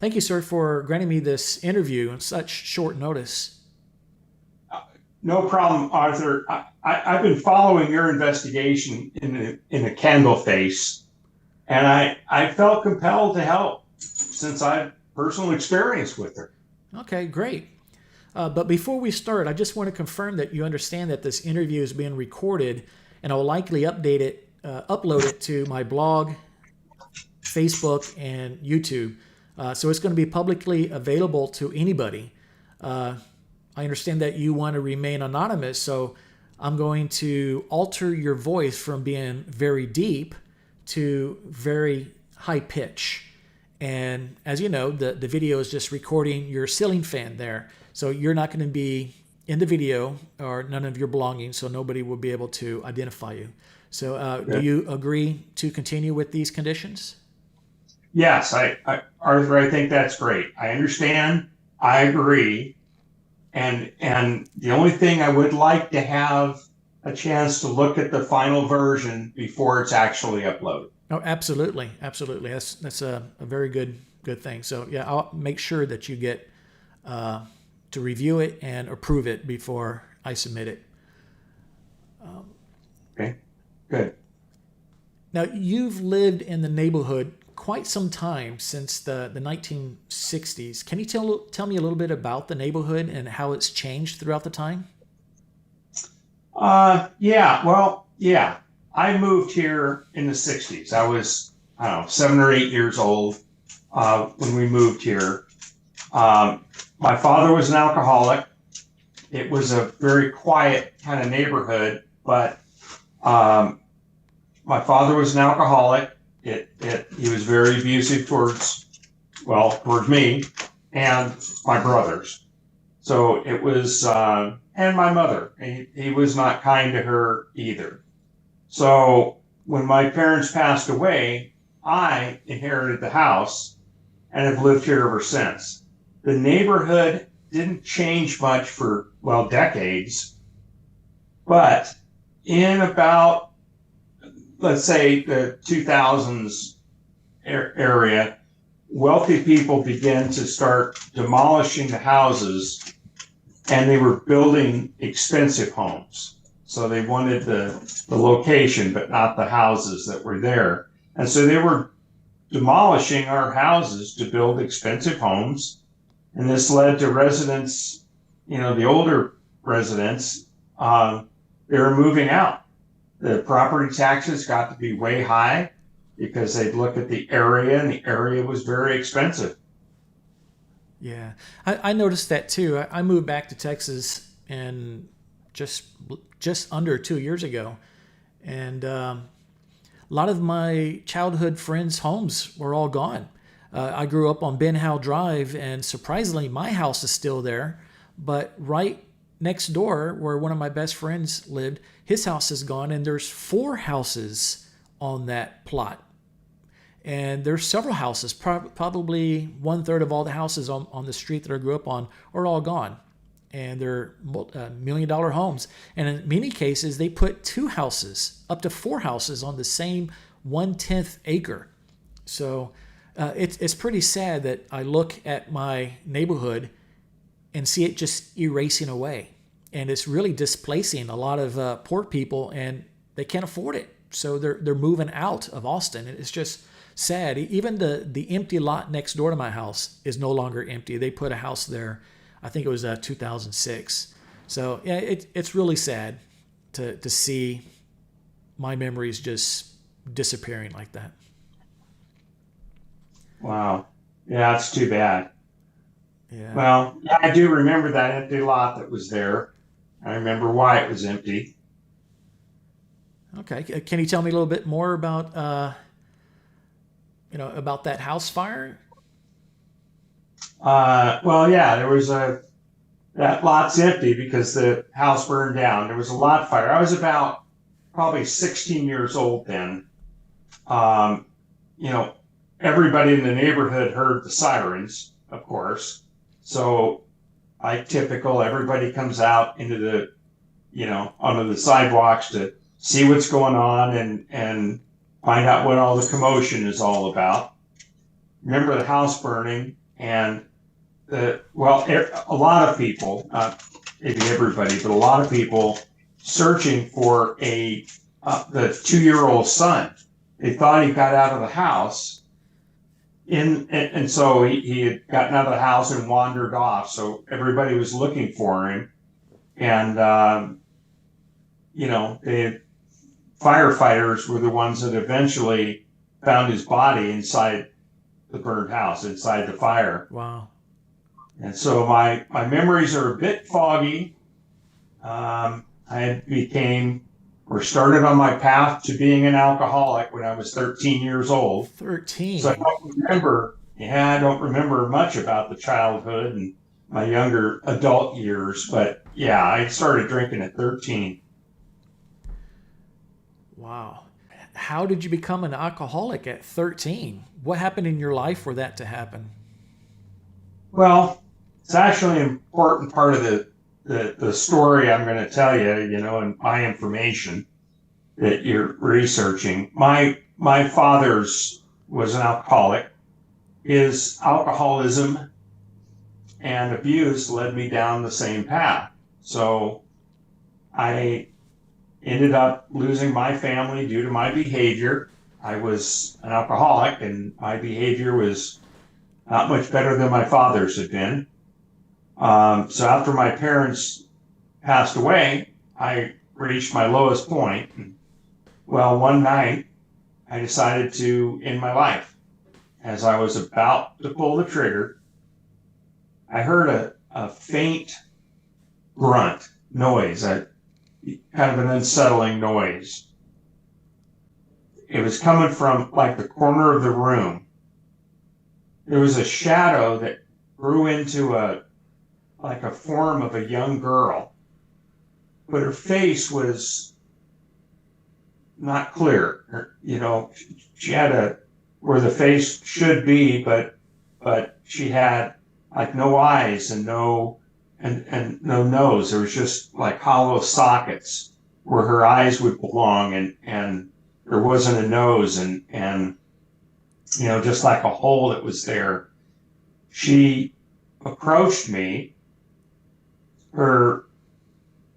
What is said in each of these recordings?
Thank you, sir, for granting me this interview on such short notice. No problem, Arthur. I've been following your investigation in the Candle Face, and I felt compelled to help since I've personal experience with her. Okay, great. But before we start, I just want to confirm that you understand that this interview is being recorded, and I will likely upload it to my blog, Facebook, and YouTube. So it's going to be publicly available to anybody. I understand that you want to remain anonymous, so I'm going to alter your voice from being very deep to very high pitch. And as you know, the video is just recording your ceiling fan there. So you're not going to be in the video or none of your belongings, so nobody will be able to identify you. So do you agree to continue with these conditions? Yes, Arthur, I think that's great. I understand. I agree. And the only thing I would like to have a chance to look at the final version before it's actually uploaded. Oh, absolutely, absolutely. That's a very good thing. So yeah, I'll make sure that you get to review it and approve it before I submit it. Okay, good. Now you've lived in the neighborhood quite some time since the 1960s. Can you tell me a little bit about the neighborhood and how it's changed throughout the time? Yeah. I moved here in the 60s. I don't know, 7 or 8 years old when we moved here. My father was an alcoholic. It was a very quiet kind of neighborhood, but my father was an alcoholic. He was very abusive towards me and my brothers. So it was, and my mother. He was not kind to her either. So when my parents passed away, I inherited the house and have lived here ever since. The neighborhood didn't change much for, decades, but in about, let's say, the 2000s area, wealthy people began to start demolishing the houses and they were building expensive homes. So they wanted the location, but not the houses that were there. And so they were demolishing our houses to build expensive homes. And this led to residents, the older residents, they were moving out. The property taxes got to be way high because they'd look at the area and the area was very expensive. Yeah, I noticed that too. I moved back to Texas and just under 2 years ago, and a lot of my childhood friends' homes were all gone. I grew up on Ben Howe Drive, and surprisingly, my house is still there. But right next door, where one of my best friends lived, his house is gone, and there's 4 houses on that plot. And there's several houses, probably 1/3 of all the houses on the street that I grew up on are all gone. And they're $1 million homes. And in many cases, they put 2 houses, up to 4 houses on the same 1/10 acre. So it's pretty sad that I look at my neighborhood and see it just erasing away. And it's really displacing a lot of poor people, and they can't afford it. So they're moving out of Austin. And it's just sad. Even the empty lot next door to my house is no longer empty. They put a house there. I think it was 2006. So yeah, it's really sad to see my memories just disappearing like that. Wow. Yeah, it's too bad. Yeah. Well, yeah, I do remember that empty lot that was there. I remember why it was empty. Okay. Can you tell me a little bit more about that house fire? Yeah, that lot's empty because the house burned down. There was a lot fire. I was about probably 16 years old then. Um, you know, Everybody in the neighborhood heard the sirens, of course. So, like typical, everybody comes out onto the sidewalks to see what's going on and find out what all the commotion is all about. Remember the house burning, and a lot of people, not maybe everybody, but a lot of people searching for the 2-year-old son. They thought he got out of the house, and so he had gotten out of the house and wandered off. So everybody was looking for him, and the firefighters were the ones that eventually found his body inside the burned house, inside the fire. Wow. And so my memories are a bit foggy. I started on my path to being an alcoholic when I was 13 years old. 13. So I don't remember much about the childhood and my younger adult years, but yeah, I started drinking at 13. Wow. How did you become an alcoholic at 13? What happened in your life for that to happen? Well, it's actually an important part of the story I'm going to tell you, and my information that you're researching. My father's was an alcoholic. His alcoholism and abuse led me down the same path. So I ended up losing my family due to my behavior. I was an alcoholic, and my behavior was not much better than my father's had been. So after my parents passed away, I reached my lowest point. Well, one night, I decided to end my life. As I was about to pull the trigger, I heard a faint grunt noise, kind of an unsettling noise. It was coming from like the corner of the room. There was a shadow that grew into a form of a young girl, but her face was not clear. She had where the face should be, but she had like no eyes and no nose. There was just like hollow sockets where her eyes would belong, and there wasn't a nose, and just like a hole that was there. She approached me. Her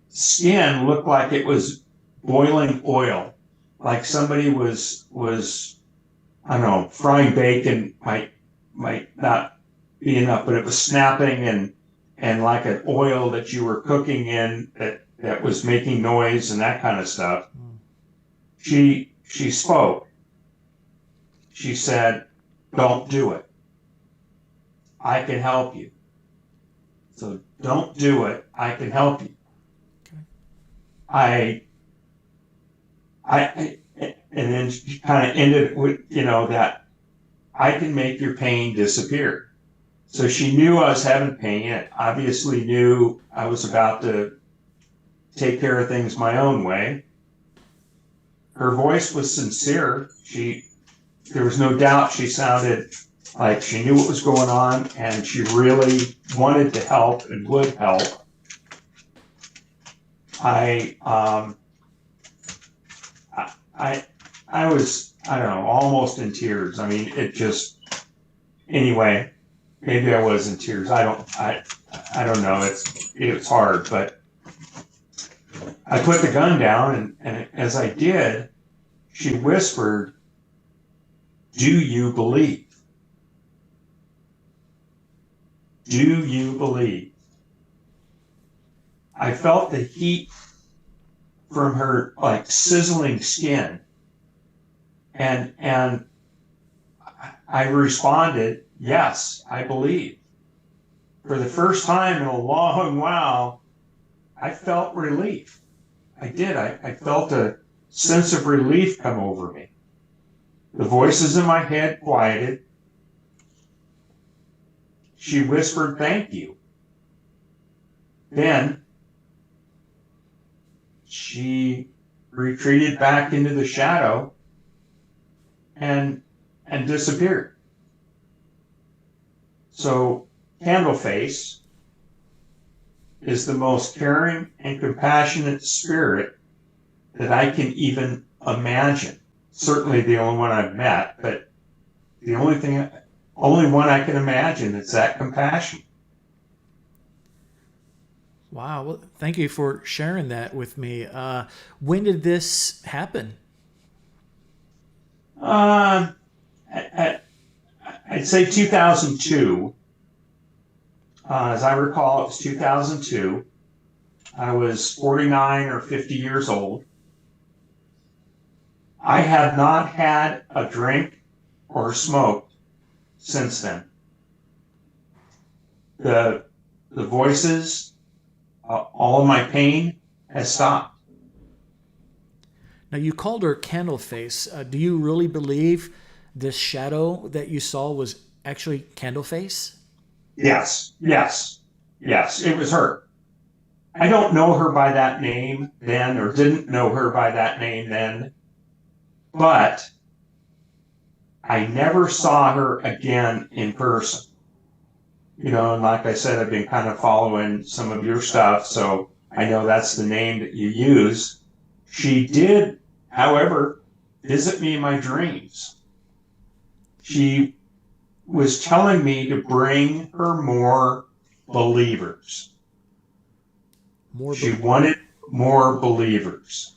skin looked like it was boiling oil, like somebody was I don't know, frying bacon might not be enough, but it was snapping and like an oil that you were cooking in that was making noise and that kind of stuff. She spoke. She said, "Don't do it. I can help you. So don't do it. I can help you." Okay. And then she kind of ended with, that I can make your pain disappear. So she knew I was having pain, and obviously knew I was about to take care of things my own way. Her voice was sincere. There was no doubt she sounded like she knew what was going on, and she really wanted to help and would help. I was, I don't know, almost in tears. I mean, anyway, maybe I was in tears. I don't know. It's hard, but I put the gun down, and as I did, she whispered, "Do you believe? Do you believe?" I felt the heat from her like sizzling skin, and I responded, "Yes, I believe." For the first time in a long while, I felt relief. I did. I felt a sense of relief come over me. The voices in my head quieted. She whispered, "Thank you." Then she retreated back into the shadow and disappeared. So Candle Face is the most caring and compassionate spirit that I can even imagine. Certainly the only one I've met, but the only only one I can imagine. It's that compassion. Wow. Well, thank you for sharing that with me. When did this happen? Uh, I, I'd say 2002. As I recall, it was 2002. I was 49 or 50 years old. I have not had a drink or smoked since then. The, the voices, all of my pain has stopped. Now, you called her Candle Face. Do you really believe this shadow that you saw was actually Candle Face? Yes, yes, yes, it was her. I don't know her by that name then, or didn't know her by that name then, but I never saw her again in person. And like I said, I've been kind of following some of your stuff, so I know that's the name that you use. She did, however, visit me in my dreams. She was telling me to bring her more believers. More. She wanted more believers.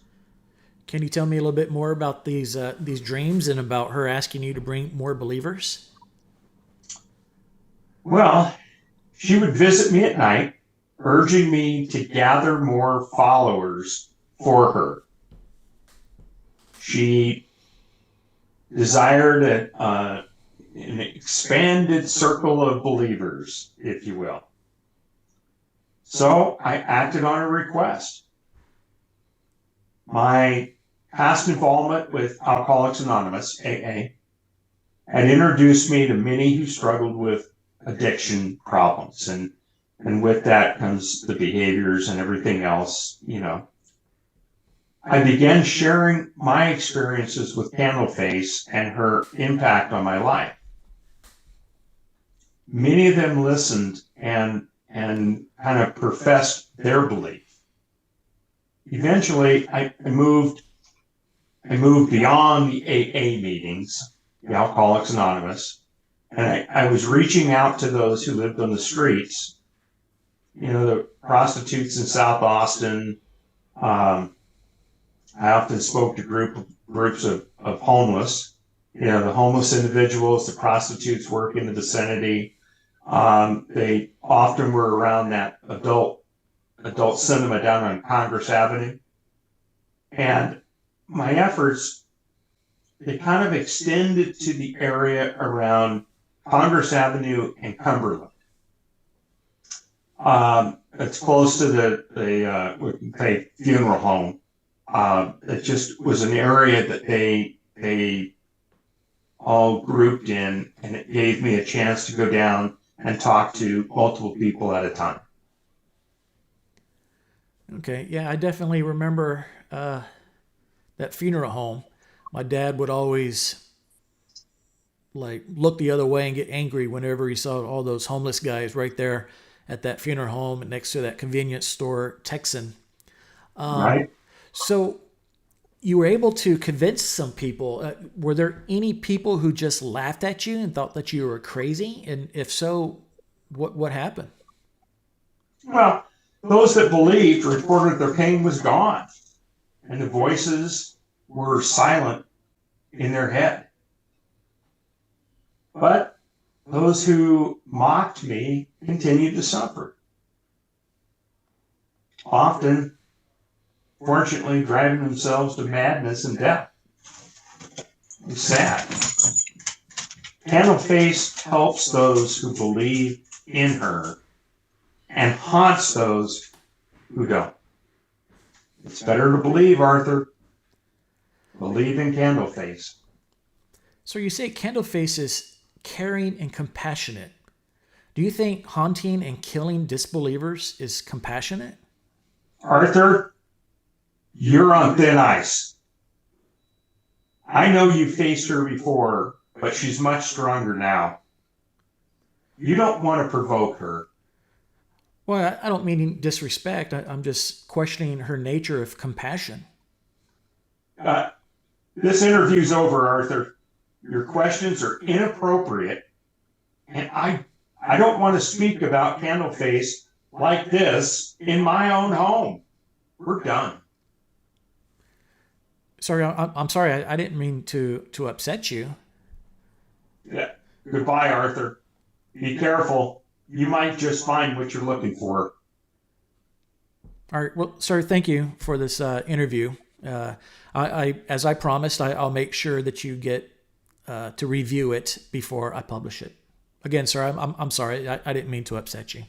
Can you tell me a little bit more about these dreams and about her asking you to bring more believers? Well, she would visit me at night, urging me to gather more followers for her. She desired an expanded circle of believers, if you will. So I acted on her request. My past involvement with Alcoholics Anonymous, AA, had introduced me to many who struggled with addiction problems. And with that comes the behaviors and everything else. I began sharing my experiences with Candleface and her impact on my life. Many of them listened and kind of professed their belief. Eventually, I moved beyond the AA meetings, the Alcoholics Anonymous, and I was reaching out to those who lived on the streets, the prostitutes in South Austin. I often spoke to groups of homeless, the homeless individuals, the prostitutes work in the vicinity. They often were around that adult cinema down on Congress Avenue. And my efforts, they kind of extended to the area around Congress Avenue and Cumberland. It's close to the funeral home. It just was an area that they all grouped in, and it gave me a chance to go down and talk to multiple people at a time. Okay, yeah, I definitely remember that funeral home. My dad would always like look the other way and get angry whenever he saw all those homeless guys right there at that funeral home next to that convenience store, Texan. Right? So you were able to convince some people. Were there any people who just laughed at you and thought that you were crazy? And if so, what happened? Well, those that believed reported their pain was gone, and the voices were silent in their head. But those who mocked me continued to suffer, often, fortunately, driving themselves to madness and death. It's sad. Candleface helps those who believe in her and haunts those who don't. It's better to believe, Arthur. Believe in Candleface. So you say Candleface is caring and compassionate. Do you think haunting and killing disbelievers is compassionate? Arthur, you're on thin ice. I know you faced her before, but she's much stronger now. You don't want to provoke her. Well, I don't mean disrespect. I'm just questioning her nature of compassion. Uh, this interview's over, Arthur. Your questions are inappropriate And I don't want to speak about Candleface like this in my own home. We're done. Sorry, I'm sorry. I didn't mean to upset you. Yeah. Goodbye, Arthur. Be careful. You might just find what you're looking for. All right. Well, sir, thank you for this interview. As I promised, I'll make sure that you get to review it before I publish it. Again, sir, I'm sorry. I didn't mean to upset you.